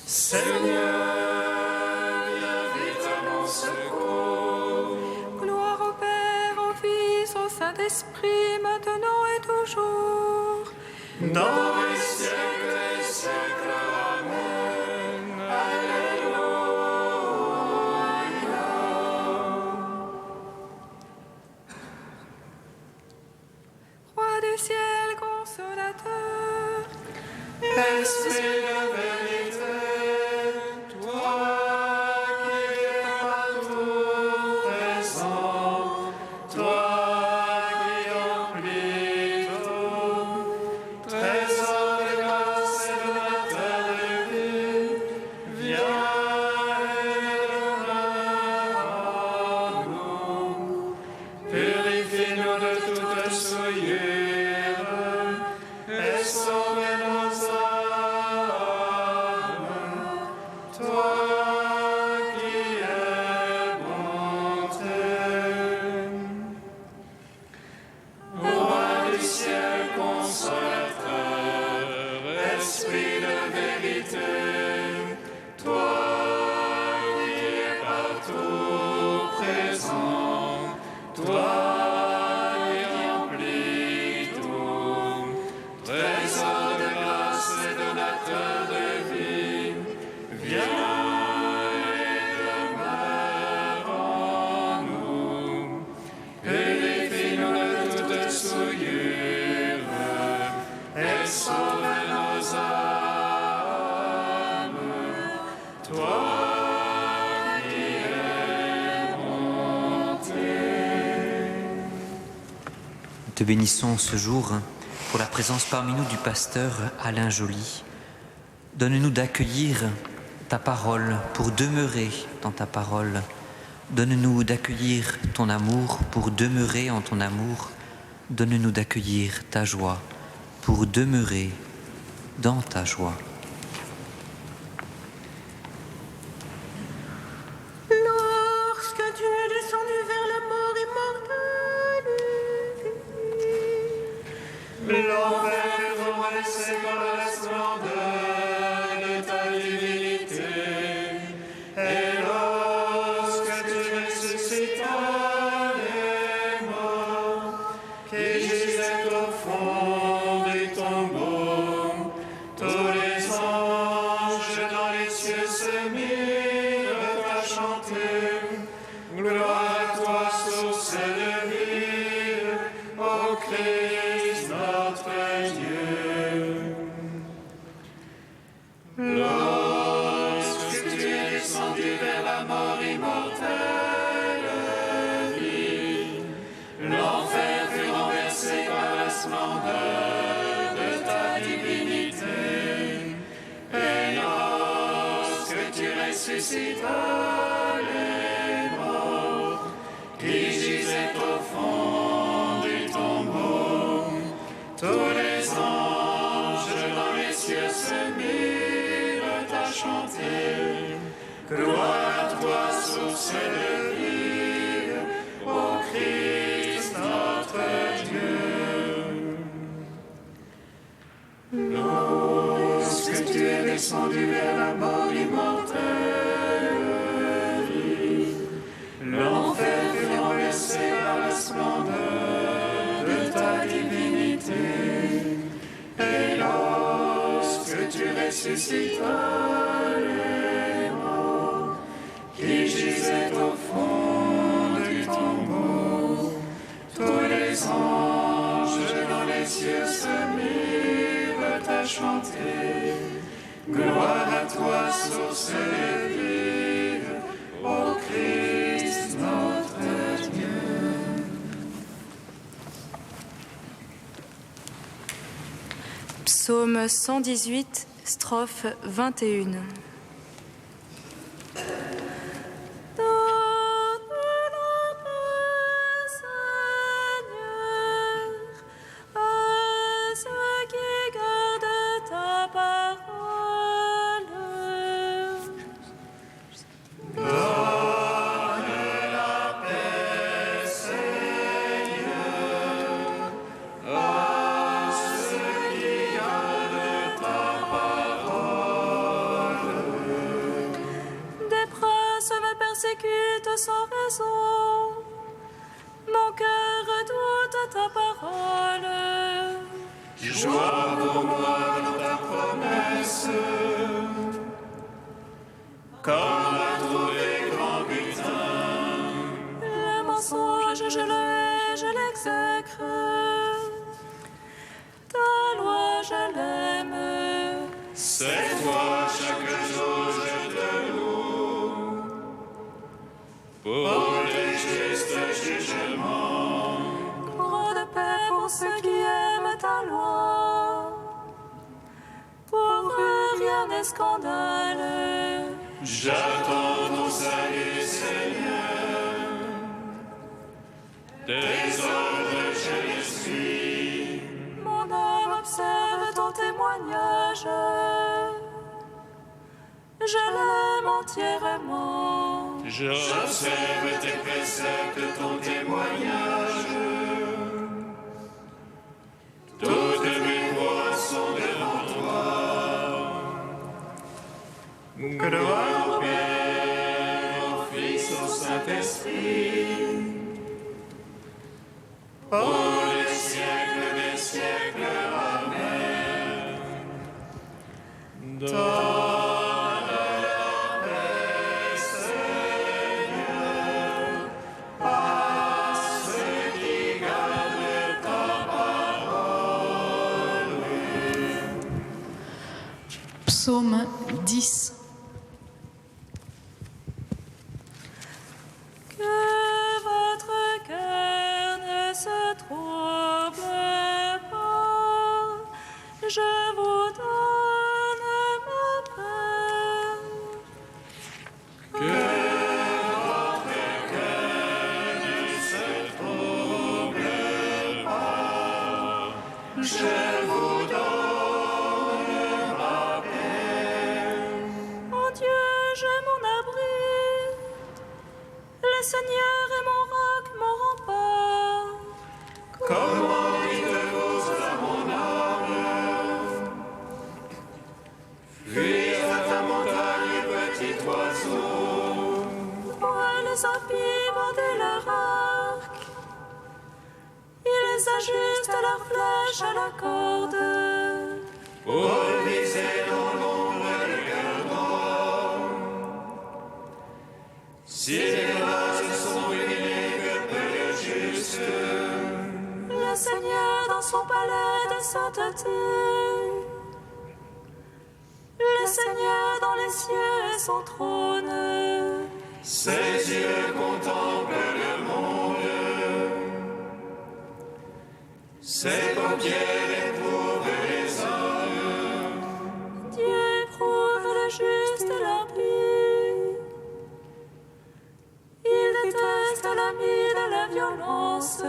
Seigneur, viens vite à mon secours. Gloire au Père, au Fils, au Saint-Esprit, maintenant et toujours. Dans les siècles des siècles, Amen. Alléluia. Roi du ciel, consolateur, Esprit de vérité, toi qui es partout présent, toi qui emplis tout, trésor de grâce et donateur de vie, viens en nous, purifie-nous de toute souillure et sauve nos âmes, toi qui es bonté. Roi du ciel consolateur, esprit de vérité, toi qui es partout présent, toi qui remplis tout, trésor de grâce et donateur de vie, viens et demeure en nous, purifie-nous de toute souillure et sauve nos âmes, toi qui es bonté. Nous te bénissons ce jour pour la présence parmi nous du pasteur Alain Joly. Donne-nous d'accueillir ta parole pour demeurer dans ta parole. Donne-nous d'accueillir ton amour pour demeurer en ton amour. Donne-nous d'accueillir ta joie pour demeurer dans ta joie. lorsque tu es descendu vers la mort immortelle, L'enfer est renversé par la splendeur de ta divinité. Et lorsque tu ressuscitas les morts, qui gisaient au fond du tombeau, tous les anges dans les cieux se mirent à chanter. Gloire à toi, source de vie, ô Christ notre Dieu. Lorsque tu es descendu vers la mort immortelle, vie, l'enfer fut renversé par la splendeur de ta divinité. Et lorsque tu ressuscitas les morts, qui gisaient au fond du tombeau, tous les anges dans les cieux se mirent à chanter. Gloire à toi, source de vie, ô Christ notre Dieu. Lorsque tu es descendu vers la mort immortelle, vie, l'enfer fut renversé par la splendeur de ta divinité. Et lorsque tu ressuscitas les morts, qui gisaient au fond du tombeau, tous les anges dans les cieux se mirent à chanter. Gloire à toi, source de vie, ô Christ notre Dieu. Psaume 118, strophe 21. À ceux qui gardent ta parole, persécute sans raison. Mon cœur redoute ta parole. Joie pour moi dans ta promesse. Comme à trouver grand butin. Le mensonge, je le hais, je l'exècre. Ta loi, je l'aime. C'est toi, chaque jour je te loue. Pour les justes jugements. Grande paix pour ceux qui aiment ta loi. Pour eux, rien n'est scandale. J'attends ton salut, Seigneur. Tes ordres, je les suis. Mon âme observe ton témoignage. Je l'aime entièrement. J'observe tes préceptes, ton témoignage. Toutes mes voies sont devant toi. Gloire au Père, au Fils, au Saint-Esprit. Pour les siècles des siècles, Amen. Donne la paix, Seigneur, à ceux qui gardent ta parole. Psaume 10. Que votre cœur ne se trouble pas. Je vous donne ma paix. Que votre cœur ne se trouble pas. Je vous donne ma paix. En Dieu, j'ai mon abri. Le Seigneur est mon roc, mon rempart. Comment dites-vous à mon âme? Fuis à ta montagne, petit oiseau. Vois les impies bander leur arc. Ils ajustent leurs flèches à la corde. Pour viser dans l'ombre le cœur droit. Si les vases sont ruinés, que peut le juste? Le Seigneur dans son palais de sainteté. Le Seigneur dans les cieux et son trône. Ses yeux contemplent le monde. Ses paupières éprouvent les hommes. Dieu éprouve le juste et l'impie. Il déteste l'ami de la violence.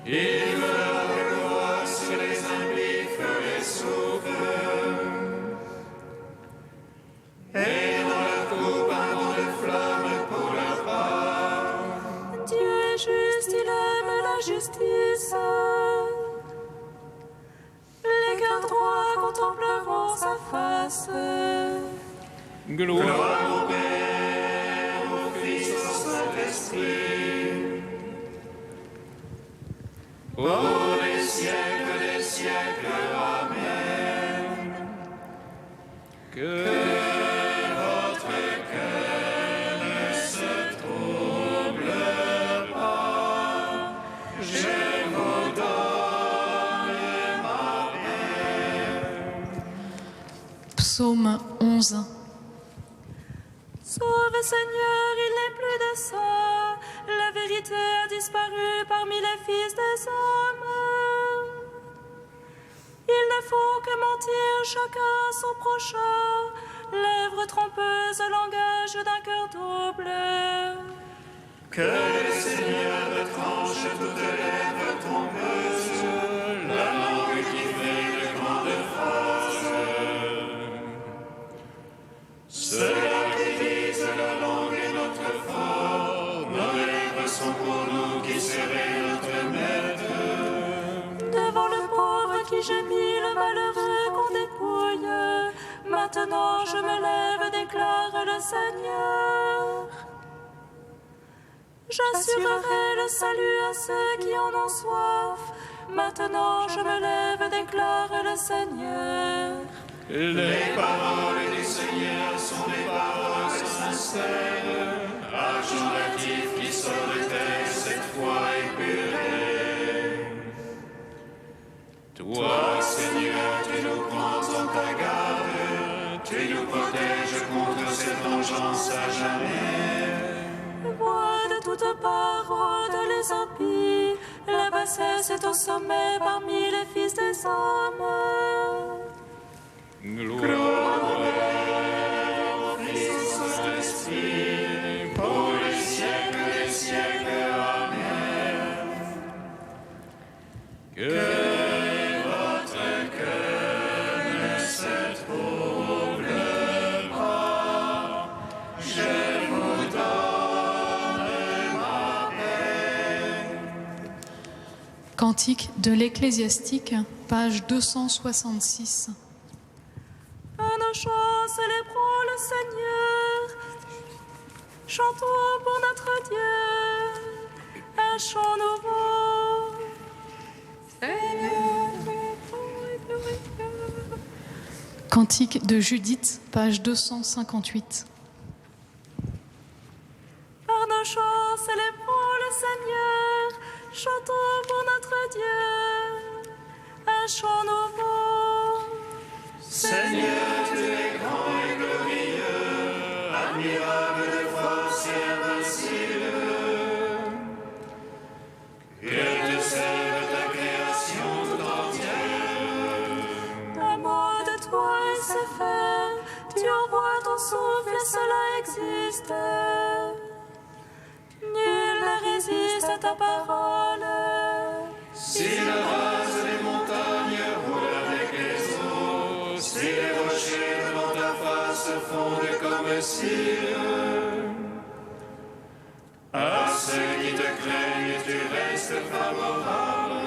Il veut la gloire sur les impies, feu et souffle. Et dans leur coupe un vent de flamme pour leur part. Dieu est juste, il aime la justice. Les cœurs droits contempleront sa face. Gloire au Père, au Fils, au Saint-Esprit. Pour les siècles des siècles, Amen. Que votre cœur ne se trouble pas. Je vous donne ma paix. Psaume 11. Sauve Seigneur, il n'est plus de ça. La vérité a disparu parmi les fils des hommes. Il ne faut que mentir chacun son prochain. Lèvres trompeuses, langage d'un cœur double. Que le Seigneur tranche toutes lèvres trompeuses, la langue qui fait de grandes phrases. Ceux-là qui disent la langue est notre fort, nos lèvres sont pour nous qui serait notre maître. Devant le pauvre qui gémit, le malheureux qu'on dépouille. Maintenant je me lève, déclare le Seigneur. J'assurerai le salut à ceux qui en ont soif. Maintenant je me lève et déclare le Seigneur. Les paroles du Seigneur sont des paroles sincères, argent natif qui sort de terre cette fois épuré. Toi, Seigneur, tu nous prends en ta garde, tu nous protèges contre cette vengeance à jamais. Moi de toutes parts rôde les impies, la bassesse est au sommet parmi les fils des hommes. Gloire au Fils, au Saint-Esprit, pour les siècles des siècles. Amen. Que votre cœur ne se trouble pas, je vous donne ma paix. Cantique de l'Ecclésiastique, page 266. À nos chants, célébrons le Seigneur. Chantons pour notre Dieu un chant nouveau. Seigneur, glorieux. Cantique de Judith, page 258. Par nos chants, célébrons le Seigneur. Chantons pour notre Dieu un chant nouveau. Seigneur, tu es grand et glorieux, admirable de force et invincible. Que te serve ta création tout entière. Un mot de toi et c'est fait. Tu envoies ton souffle et cela existe. Nul ne résiste à ta parole. Si le rase des montagnes roule avec les eaux, si les rochers devant ta face fondent comme cire, à ceux qui te craignent, tu restes favorable.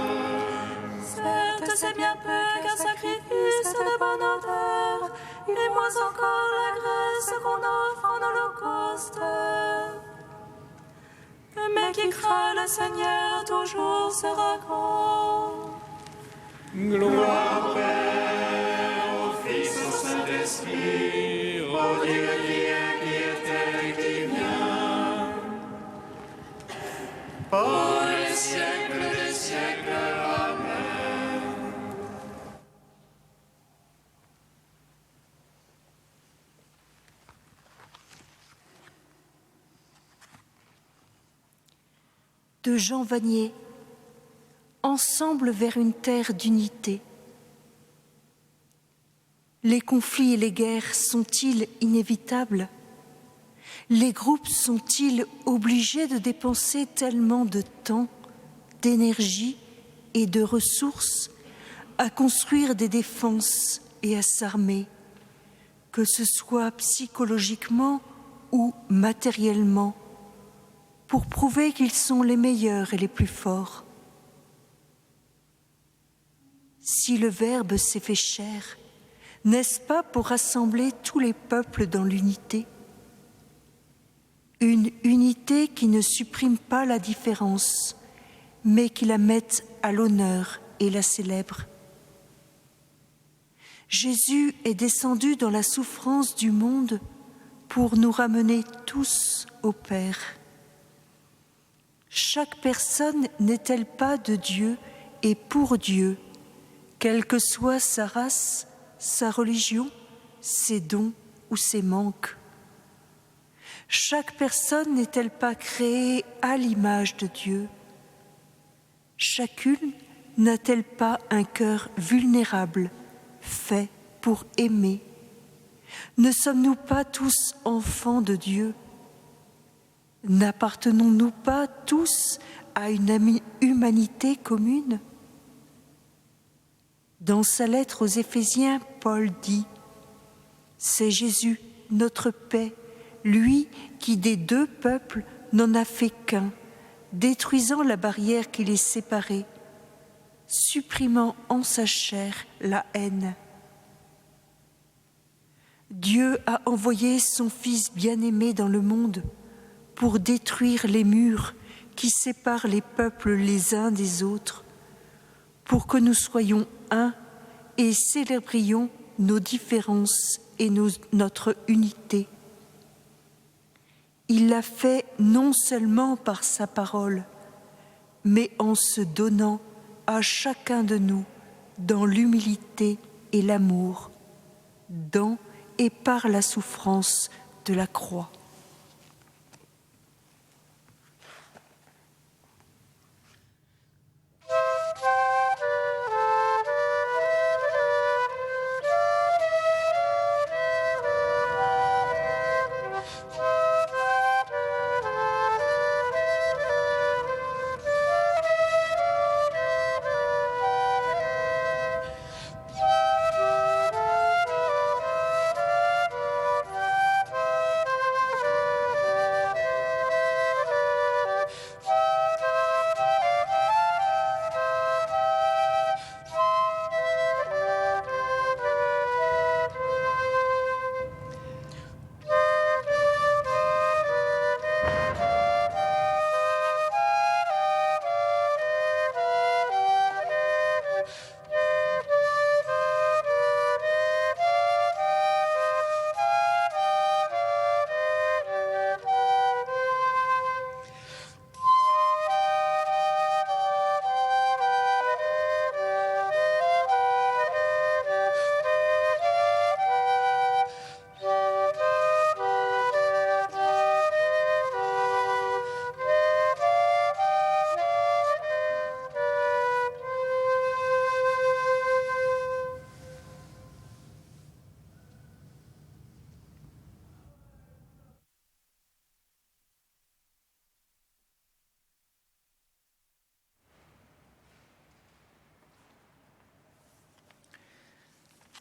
Certes, c'est bien peu qu'un sacrifice de bonne odeur, et moins encore la graisse qu'on offre en holocauste. Mais qui craint le Seigneur toujours sera grand. Gloire au Père, au Fils, au Saint-Esprit, au Dieu qui était et qui vient, pour les siècles des siècles. Amen. De Jean Vanier, ensemble vers une terre d'unité. Les conflits et les guerres sont-ils inévitables? Les groupes sont-ils obligés de dépenser tellement de temps, d'énergie et de ressources à construire des défenses et à s'armer, que ce soit psychologiquement ou matériellement, pour prouver qu'ils sont les meilleurs et les plus forts? Si le Verbe s'est fait chair, n'est-ce pas pour rassembler tous les peuples dans l'unité? Une unité qui ne supprime pas la différence, mais qui la met à l'honneur et la célèbre. Jésus est descendu dans la souffrance du monde pour nous ramener tous au Père. Chaque personne n'est-elle pas de Dieu et pour Dieu, quelle que soit sa race, sa religion, ses dons ou ses manques? Chaque personne n'est-elle pas créée à l'image de Dieu? Chacune n'a-t-elle pas un cœur vulnérable, fait pour aimer? Ne sommes-nous pas tous enfants de Dieu? N'appartenons-nous pas tous à une humanité commune? Dans sa lettre aux Éphésiens, Paul dit « C'est Jésus, notre paix, lui qui des deux peuples n'en a fait qu'un, détruisant la barrière qui les séparait, supprimant en sa chair la haine. » Dieu a envoyé son Fils bien-aimé dans le monde pour détruire les murs qui séparent les peuples les uns des autres, pour que nous soyons un et célébrions nos différences et notre unité. Il l'a fait non seulement par sa parole, mais en se donnant à chacun de nous dans l'humilité et l'amour, dans et par la souffrance de la croix.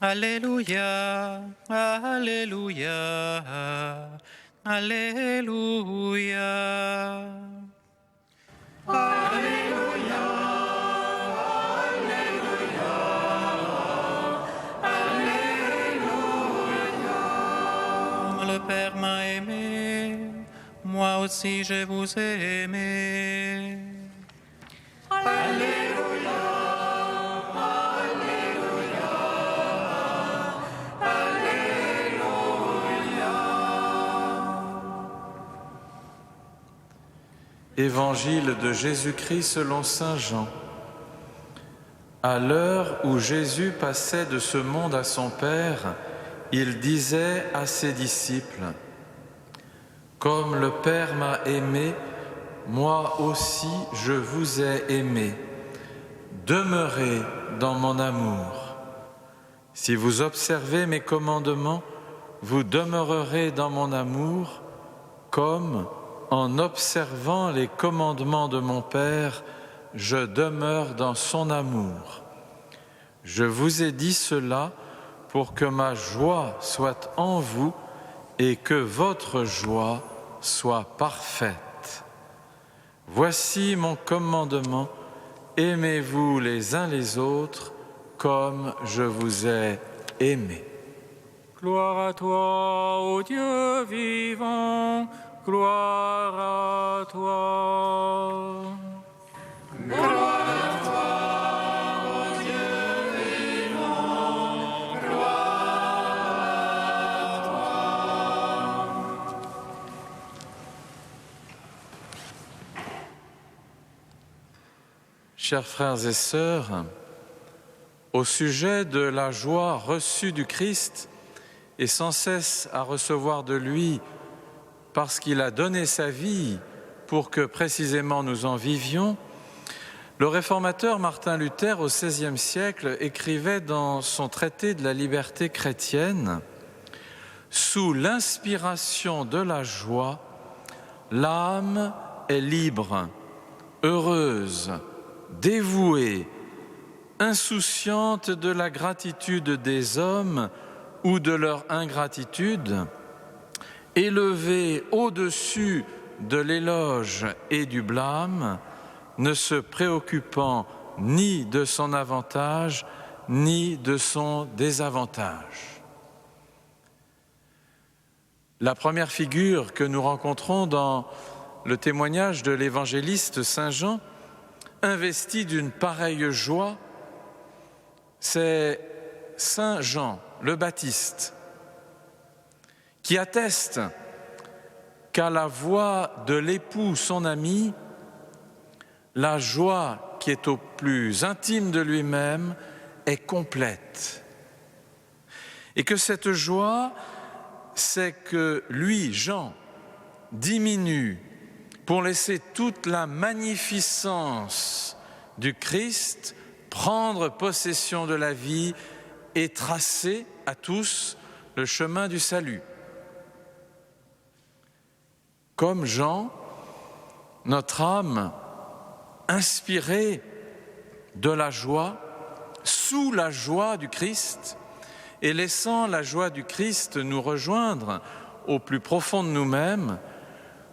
Alléluia, Alléluia, Alléluia. Alléluia, Alléluia, Alléluia. Le Père m'a aimé, moi aussi je vous ai aimé. Alléluia. Évangile de Jésus-Christ selon saint Jean. À l'heure où Jésus passait de ce monde à son Père, il disait à ses disciples : « Comme le Père m'a aimé, moi aussi je vous ai aimé. Demeurez dans mon amour. Si vous observez mes commandements, vous demeurerez dans mon amour, comme, en observant les commandements de mon Père, je demeure dans son amour. Je vous ai dit cela pour que ma joie soit en vous et que votre joie soit parfaite. Voici mon commandement, aimez-vous les uns les autres comme je vous ai aimés. Gloire à toi, ô Dieu vivant, gloire à toi. Gloire à toi, ô Dieu vivant, gloire à toi. Chers frères et sœurs, au sujet de la joie reçue du Christ et sans cesse à recevoir de lui parce qu'il a donné sa vie pour que précisément nous en vivions, le réformateur Martin Luther au XVIe siècle écrivait dans son traité de la liberté chrétienne : « Sous l'inspiration de la joie, l'âme est libre, heureuse, dévouée, insouciante de la gratitude des hommes ou de leur ingratitude, élevée au-dessus de l'éloge et du blâme, ne se préoccupant ni de son avantage ni de son désavantage. » la première figure que nous rencontrons dans le témoignage de l'évangéliste Saint Jean, investi d'une pareille joie, c'est Saint Jean le Baptiste, qui atteste qu'à la voix de l'époux, son ami, la joie qui est au plus intime de lui-même est complète. Et que cette joie, c'est que lui, Jean, diminue pour laisser toute la magnificence du Christ prendre possession de la vie et tracer à tous le chemin du salut. Comme Jean, notre âme, inspirée de la joie, sous la joie du Christ, et laissant la joie du Christ nous rejoindre au plus profond de nous-mêmes,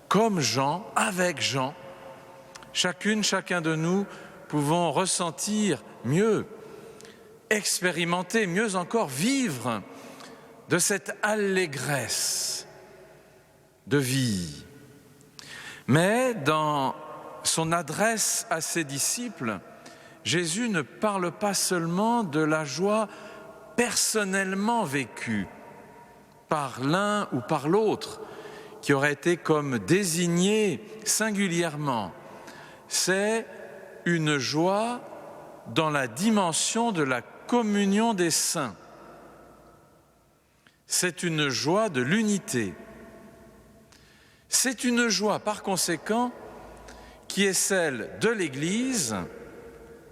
comme Jean, avec Jean, chacun de nous pouvons ressentir mieux, expérimenter, mieux encore vivre de cette allégresse de vie. Mais dans son adresse à ses disciples, Jésus ne parle pas seulement de la joie personnellement vécue par l'un ou par l'autre, qui aurait été comme désigné singulièrement. C'est une joie dans la dimension de la communion des saints. C'est une joie de l'unité. C'est une joie, par conséquent, qui est celle de l'Église.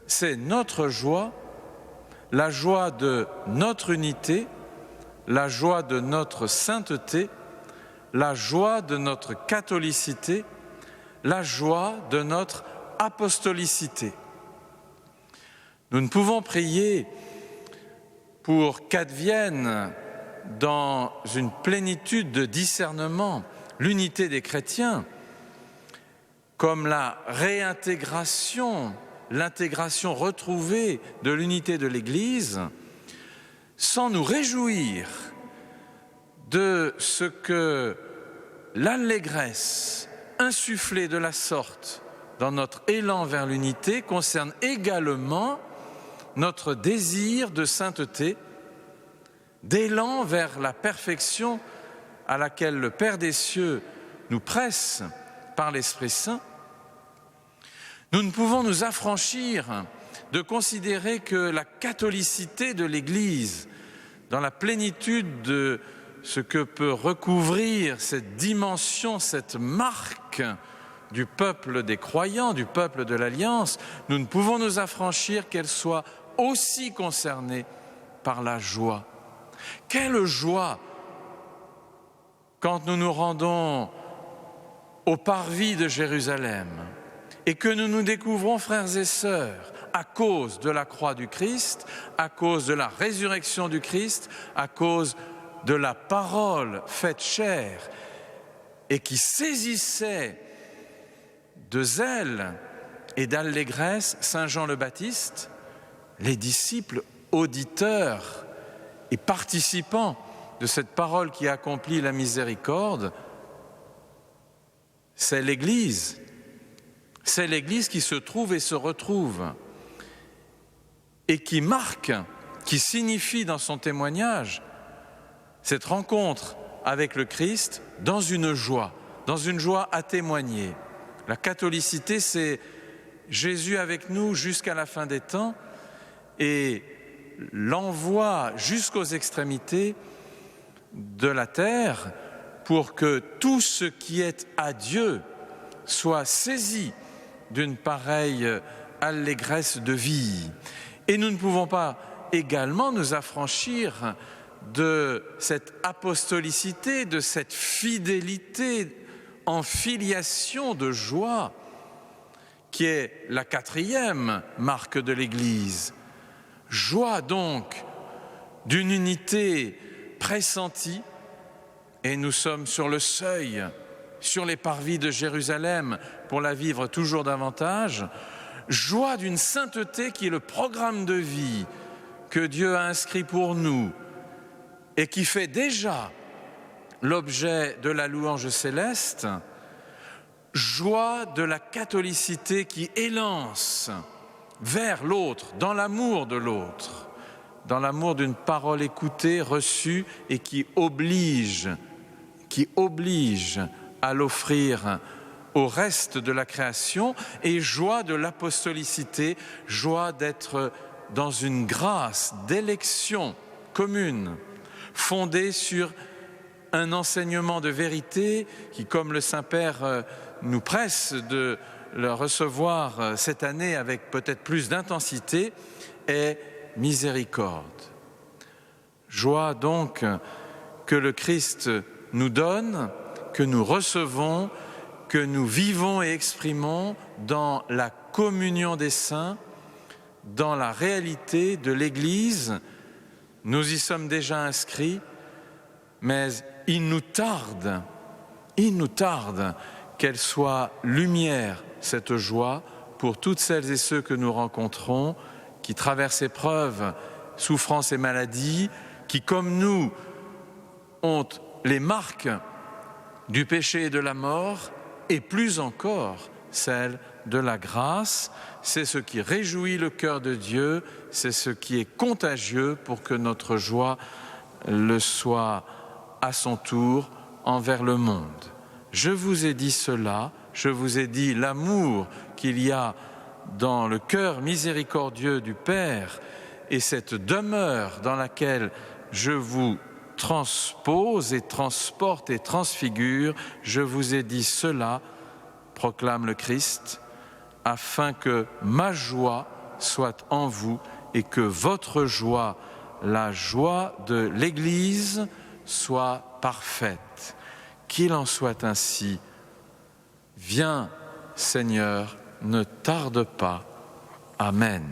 C'est notre joie, la joie de notre unité, la joie de notre sainteté, la joie de notre catholicité, la joie de notre apostolicité. Nous ne pouvons prier pour qu'advienne dans une plénitude de discernement l'unité des chrétiens, comme la réintégration, l'intégration retrouvée de l'unité de l'Église, sans nous réjouir de ce que l'allégresse insufflée de la sorte dans notre élan vers l'unité concerne également notre désir de sainteté, d'élan vers la perfection à laquelle le Père des cieux nous presse par l'Esprit Saint. Nous ne pouvons nous affranchir de considérer que la catholicité de l'Église, dans la plénitude de ce que peut recouvrir cette dimension, cette marque du peuple des croyants, du peuple de l'Alliance, nous ne pouvons nous affranchir qu'elle soit aussi concernée par la joie. Quelle joie quand nous nous rendons au parvis de Jérusalem et que nous nous découvrons, frères et sœurs, à cause de la croix du Christ, à cause de la résurrection du Christ, à cause de la parole faite chair et qui saisissait de zèle et d'allégresse Saint Jean le Baptiste, les disciples auditeurs et participants de cette parole qui accomplit la miséricorde. C'est l'Église qui se trouve et se retrouve et qui marque, qui signifie dans son témoignage cette rencontre avec le Christ dans une joie à témoigner. La catholicité, c'est Jésus avec nous jusqu'à la fin des temps et l'envoi jusqu'aux extrémités de la terre pour que tout ce qui est à Dieu soit saisi d'une pareille allégresse de vie. Et nous ne pouvons pas également nous affranchir de cette apostolicité, de cette fidélité en filiation de joie, qui est la quatrième marque de l'Église. Joie donc d'une unité pressentie, et nous sommes sur le seuil, sur les parvis de Jérusalem, pour la vivre toujours davantage. Joie d'une sainteté qui est le programme de vie que Dieu a inscrit pour nous et qui fait déjà l'objet de la louange céleste, joie de la catholicité qui élance vers l'autre, dans l'amour de l'autre, dans l'amour d'une parole écoutée, reçue et qui oblige à l'offrir au reste de la création, et joie de l'apostolicité, joie d'être dans une grâce d'élection commune, fondée sur un enseignement de vérité qui, comme le Saint-Père nous presse de le recevoir cette année avec peut-être plus d'intensité, est miséricorde. Joie donc que le Christ nous donne, que nous recevons, que nous vivons et exprimons dans la communion des saints, dans la réalité de l'Église. Nous y sommes déjà inscrits, mais il nous tarde qu'elle soit lumière, cette joie, pour toutes celles et ceux que nous rencontrons, qui traversent épreuves, souffrances et maladies, qui, comme nous, ont les marques du péché et de la mort, et plus encore celle de la grâce. C'est ce qui réjouit le cœur de Dieu, c'est ce qui est contagieux pour que notre joie le soit à son tour envers le monde. Je vous ai dit cela, je vous ai dit l'amour qu'il y a dans le cœur miséricordieux du Père et cette demeure dans laquelle je vous transpose et transporte et transfigure. Je vous ai dit cela, proclame le Christ, afin que ma joie soit en vous et que votre joie, la joie de l'Église, soit parfaite. Qu'il en soit ainsi. Viens, Seigneur, ne tarde pas. Amen.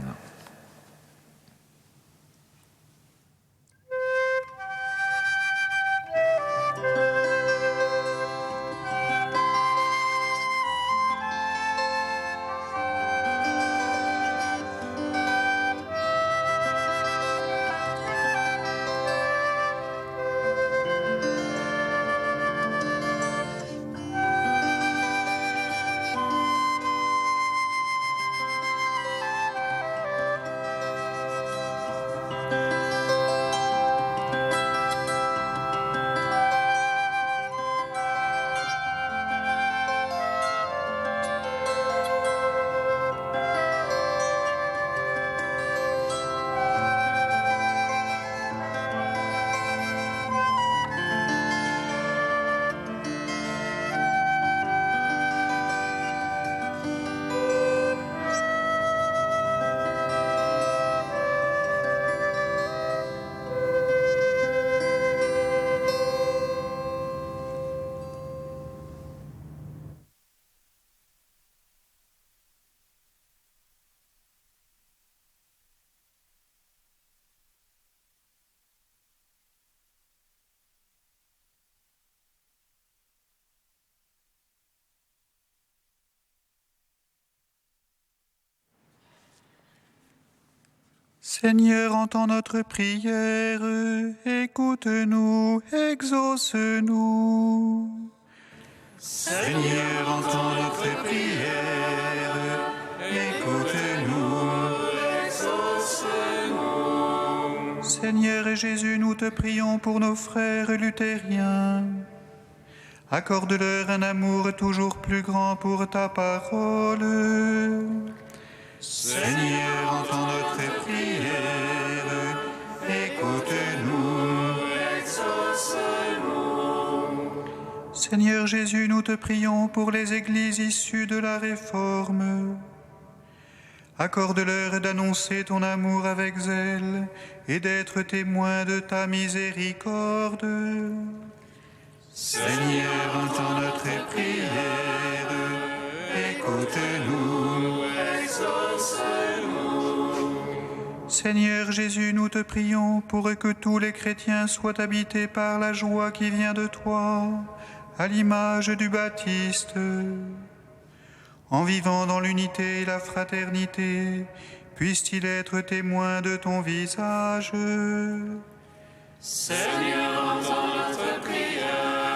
Seigneur, entends notre prière, écoute-nous, exauce-nous. Seigneur, entends notre prière, écoute-nous, exauce-nous. Seigneur et Jésus, nous te prions pour nos frères luthériens. Accorde-leur un amour toujours plus grand pour ta parole. Seigneur, entends notre prière, écoute-nous, exauce-nous. Seigneur Jésus, nous te prions pour les églises issues de la Réforme. Accorde-leur d'annoncer ton amour avec zèle et d'être témoins de ta miséricorde. Seigneur, entends notre prière, écoute-nous, exauce-nous. Seigneur Jésus, nous te prions pour que tous les chrétiens soient habités par la joie qui vient de toi, à l'image du Baptiste. En vivant dans l'unité et la fraternité, puissent-ils être témoins de ton visage. Seigneur, entends notre prière,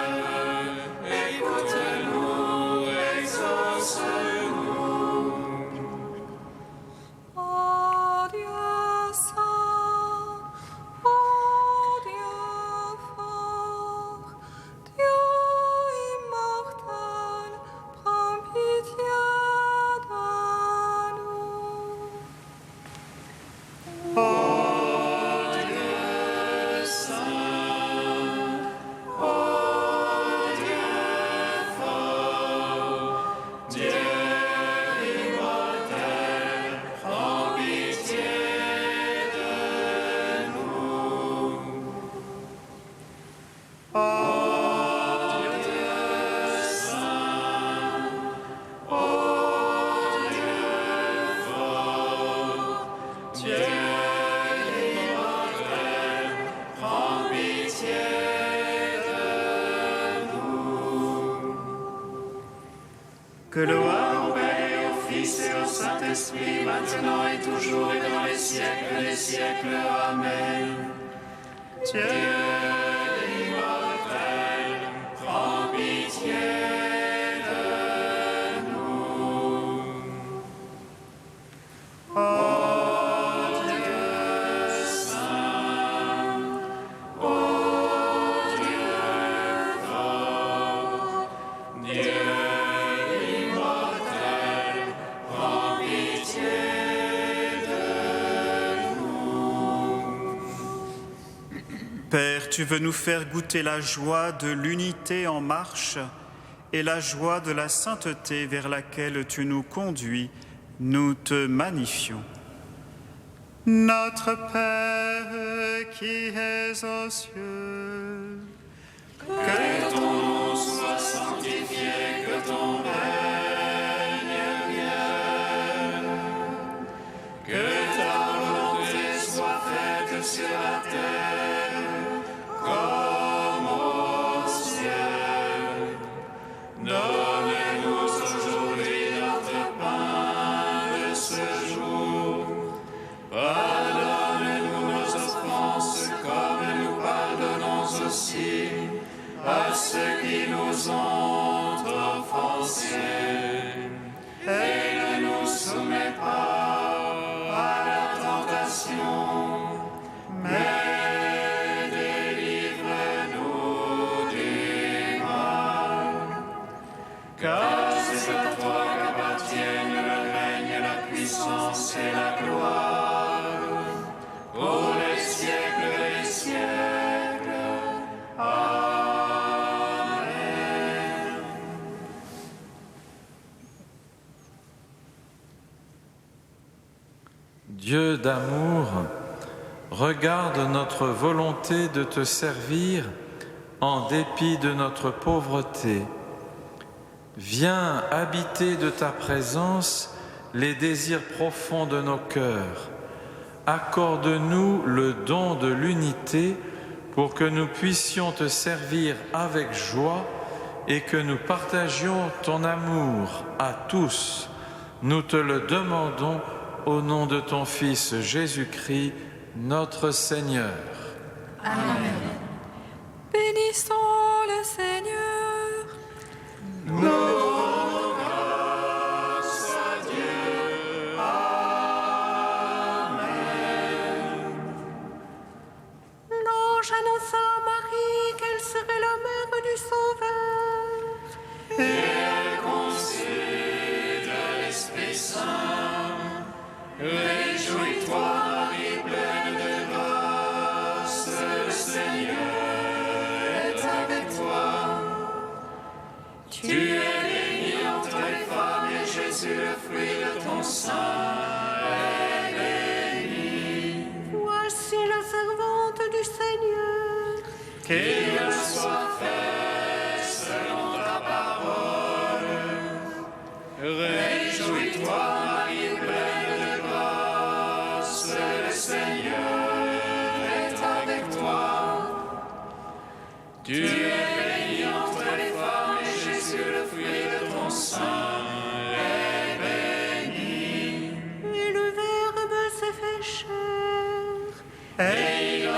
Que gloire au Père et au Fils et au Saint-Esprit, maintenant et toujours et dans les siècles des siècles. Amen. Dieu immortel, prends pitié de nous. Ô Dieu saint, ô Dieu fort, Dieu Père, tu veux nous faire goûter la joie de l'unité en marche et la joie de la sainteté vers laquelle tu nous conduis. Nous te magnifions. Notre Père qui es aux cieux, que ton nom soit sanctifié, que ton règne vienne, que ta volonté soit faite sur la terre comme au ciel. Donne-nous aujourd'hui notre pain de ce jour. Pardonne-nous nos offenses comme nous pardonnons aussi à ceux qui nous ont offensés. Et ne nous soumets pas à la tentation, mais car c'est à toi qu'appartiennent le règne, la puissance et la gloire, pour les siècles des siècles. Amen. Dieu d'amour, regarde notre volonté de te servir en dépit de notre pauvreté. Viens habiter de ta présence les désirs profonds de nos cœurs. Accorde-nous le don de l'unité pour que nous puissions te servir avec joie et que nous partagions ton amour à tous. Nous te le demandons au nom de ton Fils Jésus-Christ, notre Seigneur. Amen. Bénissons le Seigneur. Nos grâces à Dieu. Amen. L'ange annonça à Marie qu'elle serait la mère du Sauveur. Et elle conçut de l'Esprit Saint. Réjouis-toi, Marie, pleine de grâce, le Seigneur est avec toi. Tu es bénie entre les femmes et Jésus, le fruit de ton sein, est béni. Voici la servante du Seigneur. Qu'il me soit fait selon ta parole. Réjouis-toi, Marie, pleine de grâce, le Seigneur est avec toi. Tu es bénie entre les femmes et Jésus, le fruit de ton sein, est béni. Et le Verbe s'est fait chair. Et il a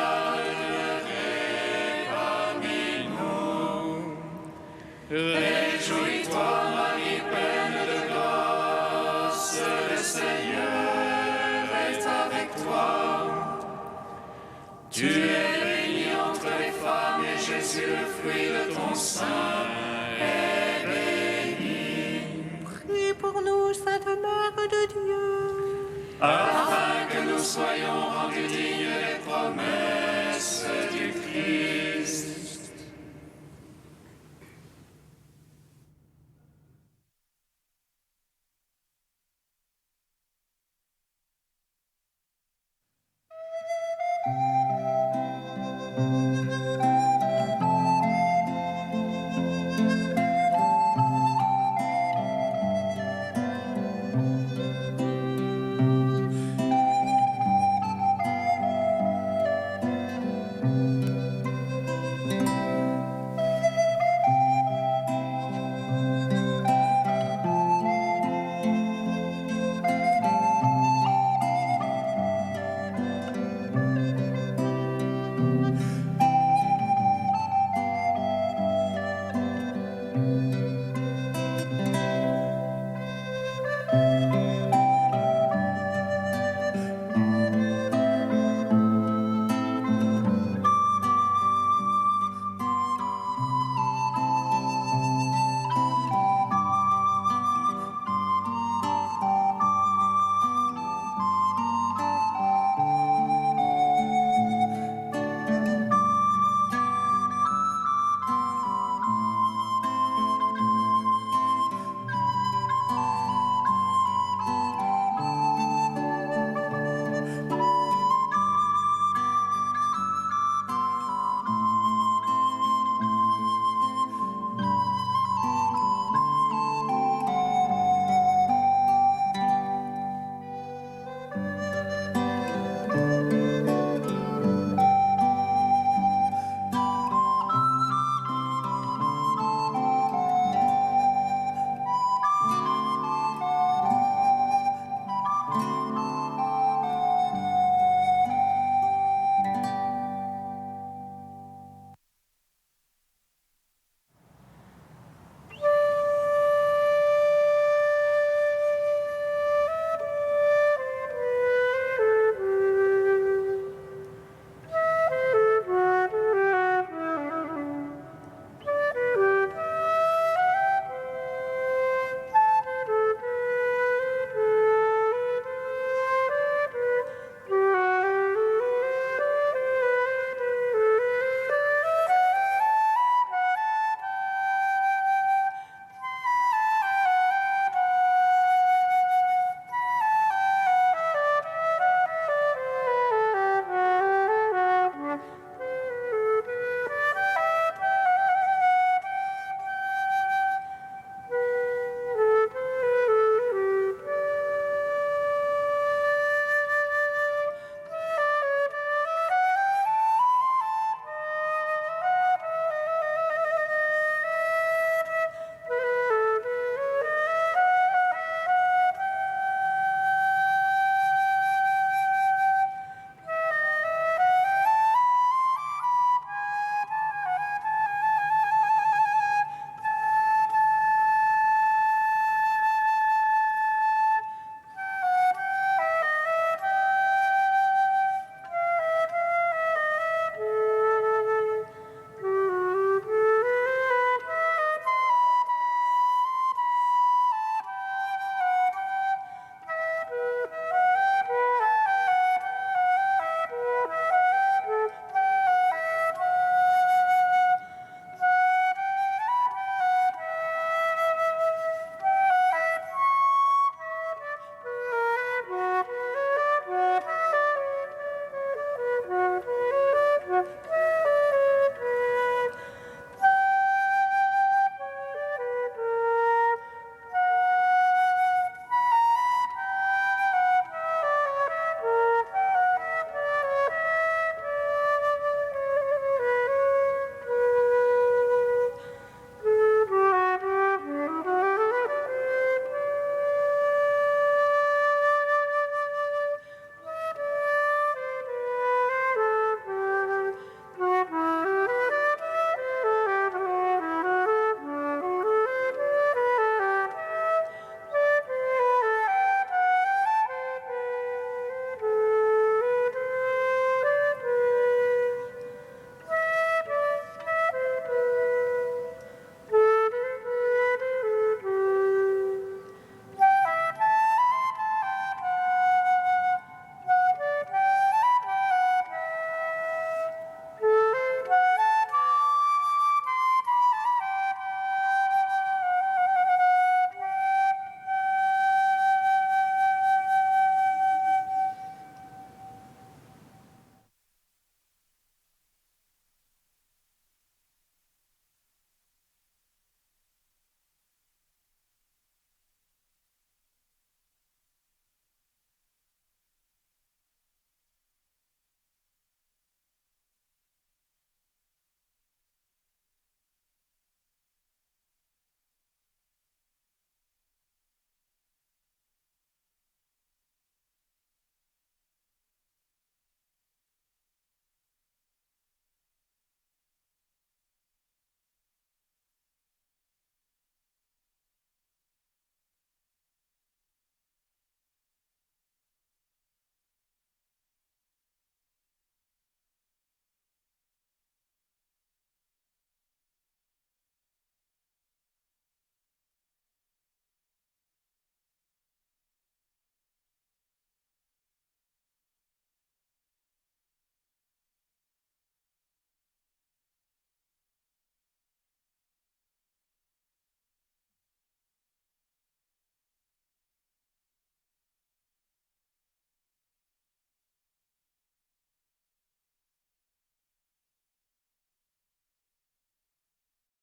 demeuré parmi nous. Réjouis-toi, Marie, pleine de grâce, le Seigneur est avec toi. Tu es bénie entre les femmes et Jésus, le fruit de ton sein, est béni. Prie pour nous, Sainte Mère de Dieu. Afin que nous soyons rendus dignes des promesses du Christ.